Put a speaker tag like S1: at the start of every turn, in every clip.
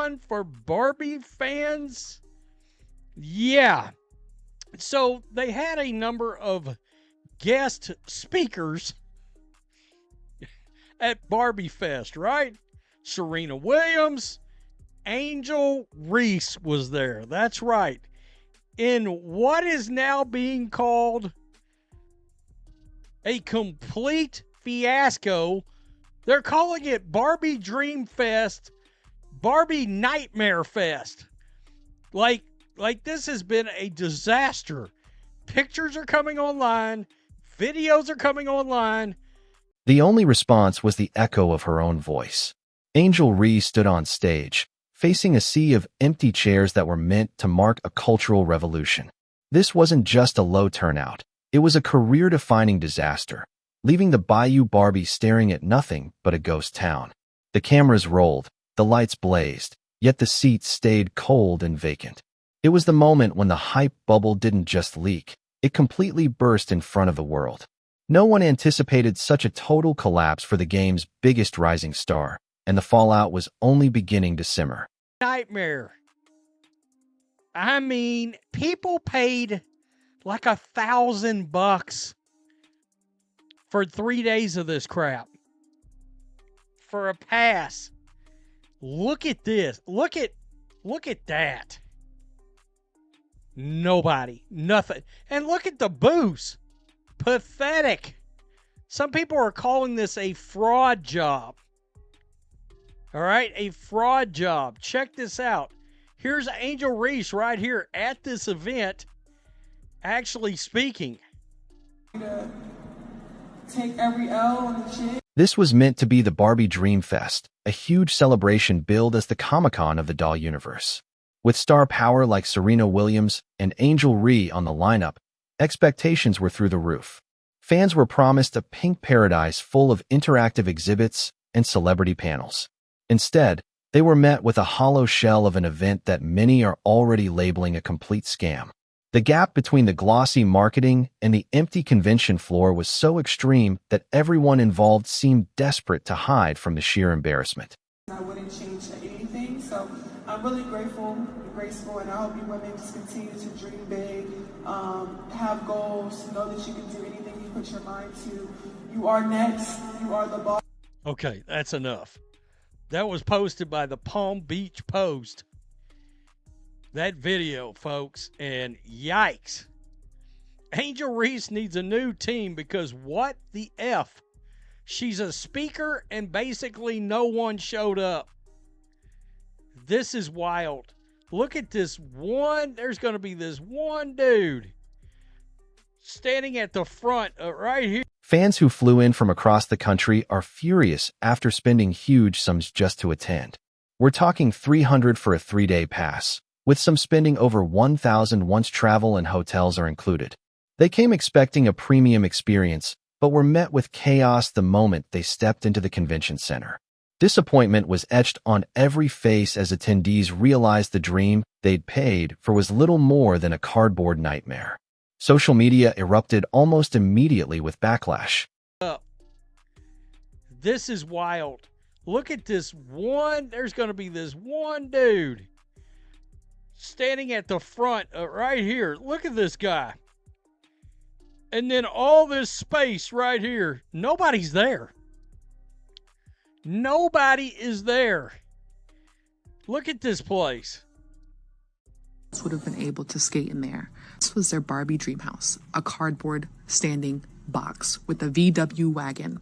S1: fun for Barbie fans? Yeah. So they had a number of guest speakers at Barbie Fest, right? Serena Williams, Angel Reese was there. That's right. In what is now being called a complete fiasco, they're calling it Barbie Dream Fest, Barbie Nightmare Fest. Like this has been a disaster. Pictures are coming online, videos are coming online.
S2: The only response was the echo of her own voice. Angel Reese stood on stage, facing a sea of empty chairs that were meant to mark a cultural revolution. This wasn't just a low turnout. It was a career-defining disaster, leaving the Bayou Barbie staring at nothing but a ghost town. The cameras rolled, the lights blazed, yet the seats stayed cold and vacant. It was the moment when the hype bubble didn't just leak, it completely burst in front of the world. No one anticipated such a total collapse for the game's biggest rising star, and the fallout was only beginning to simmer.
S1: Nightmare. I mean, people paid like $1,000 for 3 days of this crap. For a pass. Look at this. Look at that. Nobody. Nothing. And look at the booze. Pathetic. Some people are calling this a fraud job. All right, a fraud job. Check this out. Here's Angel Reese right here at this event actually speaking.
S3: Take every L on the chin.
S2: This was meant to be the Barbie Dream Fest, a huge celebration billed as the Comic-Con of the doll universe. With star power like Serena Williams and Angel Reese on the lineup, expectations were through the roof. Fans were promised a pink paradise full of interactive exhibits and celebrity panels. Instead, they were met with a hollow shell of an event that many are already labeling a complete scam. The gap between the glossy marketing and the empty convention floor was so extreme that everyone involved seemed desperate to hide from the sheer embarrassment.
S3: I wouldn't change anything, so I'm really grateful and graceful, and I hope you women just continue to dream big, have goals, know that you can do anything you put your mind to. You are next. You are the boss.
S1: Okay, that's enough. That was posted by the Palm Beach Post. That video, folks, and yikes. Angel Reese needs a new team because what the F? She's a speaker and basically no one showed up. This is wild. Look at this one. There's going to be this one dude standing at the front right here.
S2: Fans who flew in from across the country are furious after spending huge sums just to attend. We're talking $300 for a 3-day pass, with some spending over $1,000 once travel and hotels are included. They came expecting a premium experience, but were met with chaos the moment they stepped into the convention center. Disappointment was etched on every face as attendees realized the dream they'd paid for was little more than a cardboard nightmare. Social media erupted almost immediately with backlash.
S1: This is wild. Look at this one. There's going to be this one dude standing at the front right here. Look at this guy. And then all this space right here. Nobody's there. Nobody is there. Look at this place.
S4: Would have been able to skate in there. This was their Barbie dream house, a cardboard standing box with a VW wagon.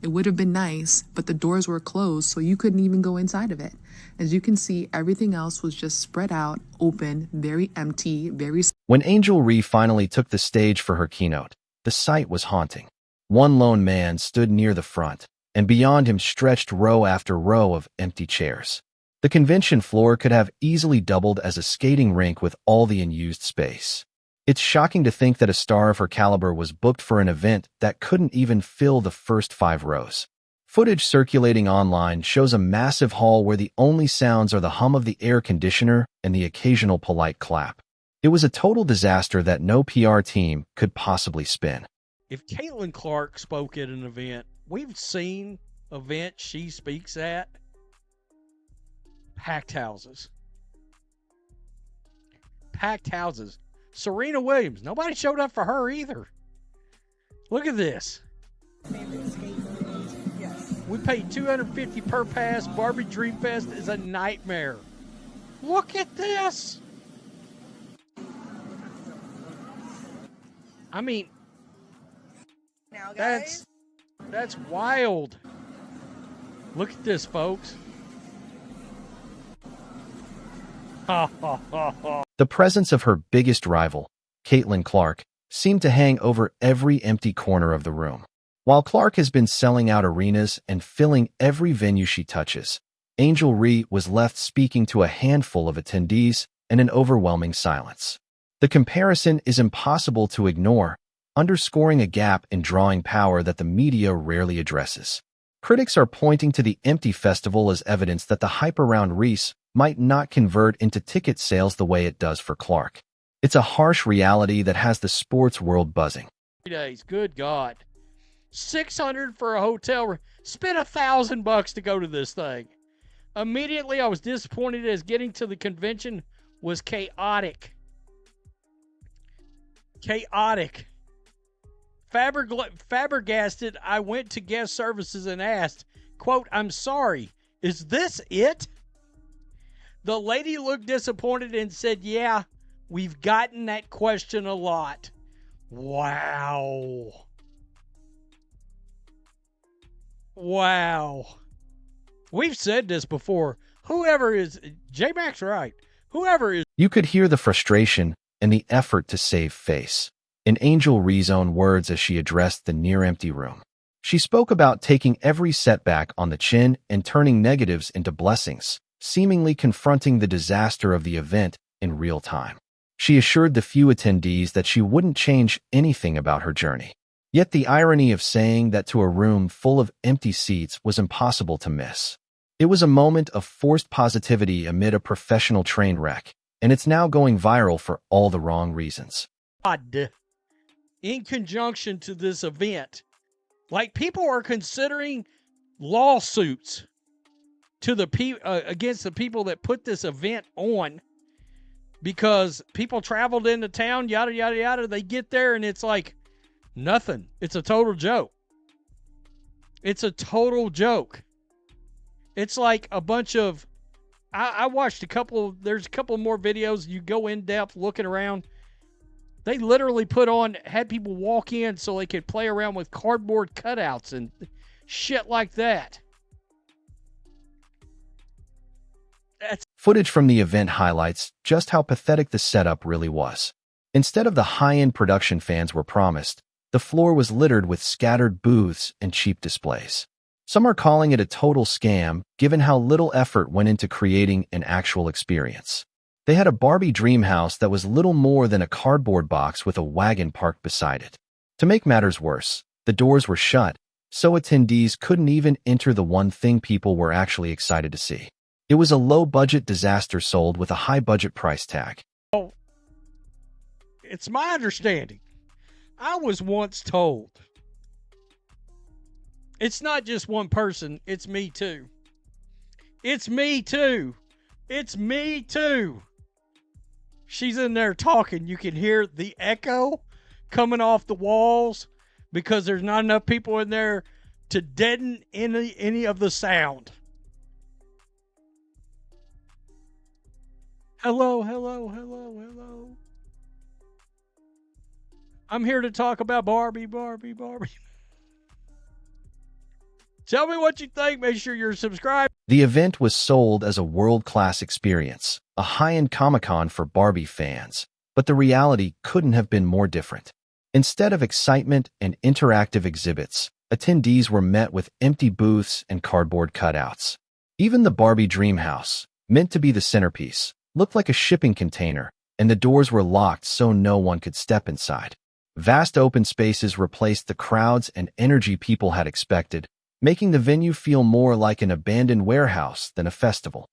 S4: It would have been nice, but the doors were closed, so you couldn't even go inside of it. As you can see, everything else was just spread out, open, very empty, very...
S2: When Angel Reese finally took the stage for her keynote, the sight was haunting. One lone man stood near the front, and beyond him stretched row after row of empty chairs. The convention floor could have easily doubled as a skating rink with all the unused space. It's shocking to think that a star of her caliber was booked for an event that couldn't even fill the first 5 rows. Footage circulating online shows a massive hall where the only sounds are the hum of the air conditioner and the occasional polite clap. It was a total disaster that no PR team could possibly spin.
S1: If Caitlin Clark spoke at an event, we've seen events she speaks at. Packed houses. Packed houses. Serena Williams. Nobody showed up for her either. Look at this. We paid $250 per pass. Barbie Dream Fest is a nightmare. Look at this. I mean,
S5: now, guys.
S1: That's wild. Look at this, folks.
S2: The presence of her biggest rival, Caitlin Clark, seemed to hang over every empty corner of the room. While Clark has been selling out arenas and filling every venue she touches, Angel Reese was left speaking to a handful of attendees in an overwhelming silence. The comparison is impossible to ignore, underscoring a gap in drawing power that the media rarely addresses. Critics are pointing to the empty festival as evidence that the hype around Reese might not convert into ticket sales the way it does for Clark. It's a harsh reality that has the sports world buzzing.
S1: 3 days, good God. $600 for a hotel. Spent $1,000 to go to this thing. Immediately, I was disappointed as getting to the convention was chaotic. Chaotic. Flabbergasted, I went to guest services and asked, quote, "I'm sorry, is this it?" The lady looked disappointed and said, "Yeah, we've gotten that question a lot." Wow. Wow. We've said this before. Whoever is, J-Mac's right. Whoever is.
S2: You could hear the frustration and the effort to save face in Angel Reese's own words as she addressed the near-empty room. She spoke about taking every setback on the chin and turning negatives into blessings, seemingly confronting the disaster of the event in real time. She assured the few attendees that she wouldn't change anything about her journey. Yet the irony of saying that to a room full of empty seats was impossible to miss. It was a moment of forced positivity amid a professional train wreck, and it's now going viral for all the wrong reasons.
S1: In conjunction to this event, like people are considering lawsuits to the against the people that put this event on, because people traveled into town, yada yada yada. They get there and it's like nothing. It's a total joke. It's a total joke. It's like a bunch of. I watched a couple. There's a couple more videos. You go in depth looking around. They literally had people walk in so they could play around with cardboard cutouts and shit like that.
S2: Footage from the event highlights just how pathetic the setup really was. Instead of the high-end production fans were promised, the floor was littered with scattered booths and cheap displays. Some are calling it a total scam, given how little effort went into creating an actual experience. They had a Barbie dream house that was little more than a cardboard box with a wagon parked beside it. To make matters worse, the doors were shut, so attendees couldn't even enter the one thing people were actually excited to see. It was a low-budget disaster sold with a high-budget price tag.
S1: Oh, it's my understanding. I was once told. It's not just one person. It's me too. It's me too. It's me too. She's in there talking. You can hear the echo coming off the walls because there's not enough people in there to deaden any of the sound. Hello, hello, hello, hello. I'm here to talk about Barbie. Tell me what you think. Make sure you're subscribed.
S2: The event was sold as a world-class experience, a high-end Comic-Con for Barbie fans, but the reality couldn't have been more different. Instead of excitement and interactive exhibits, attendees were met with empty booths and cardboard cutouts. Even the Barbie dream house, meant to be the centerpiece, looked like a shipping container, and the doors were locked so no one could step inside. Vast open spaces replaced the crowds and energy people had expected, making the venue feel more like an abandoned warehouse than a festival.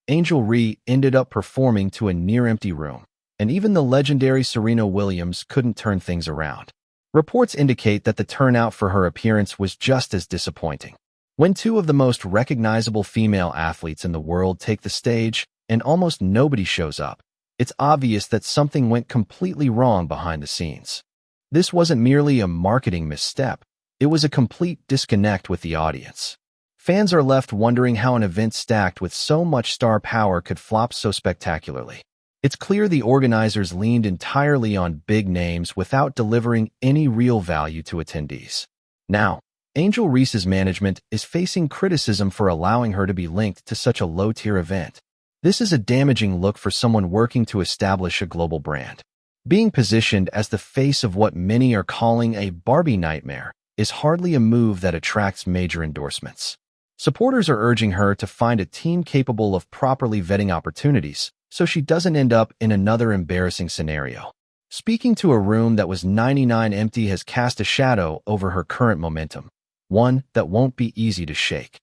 S2: Angel Reese ended up performing to a near-empty room, and even the legendary Serena Williams couldn't turn things around. Reports indicate that the turnout for her appearance was just as disappointing. When two of the most recognizable female athletes in the world take the stage and almost nobody shows up, it's obvious that something went completely wrong behind the scenes. This wasn't merely a marketing misstep, it was a complete disconnect with the audience. Fans are left wondering how an event stacked with so much star power could flop so spectacularly. It's clear the organizers leaned entirely on big names without delivering any real value to attendees. Now, Angel Reese's management is facing criticism for allowing her to be linked to such a low-tier event. This is a damaging look for someone working to establish a global brand. Being positioned as the face of what many are calling a Barbie nightmare is hardly a move that attracts major endorsements. Supporters are urging her to find a team capable of properly vetting opportunities so she doesn't end up in another embarrassing scenario. Speaking to a room that was 99% empty has cast a shadow over her current momentum, one that won't be easy to shake.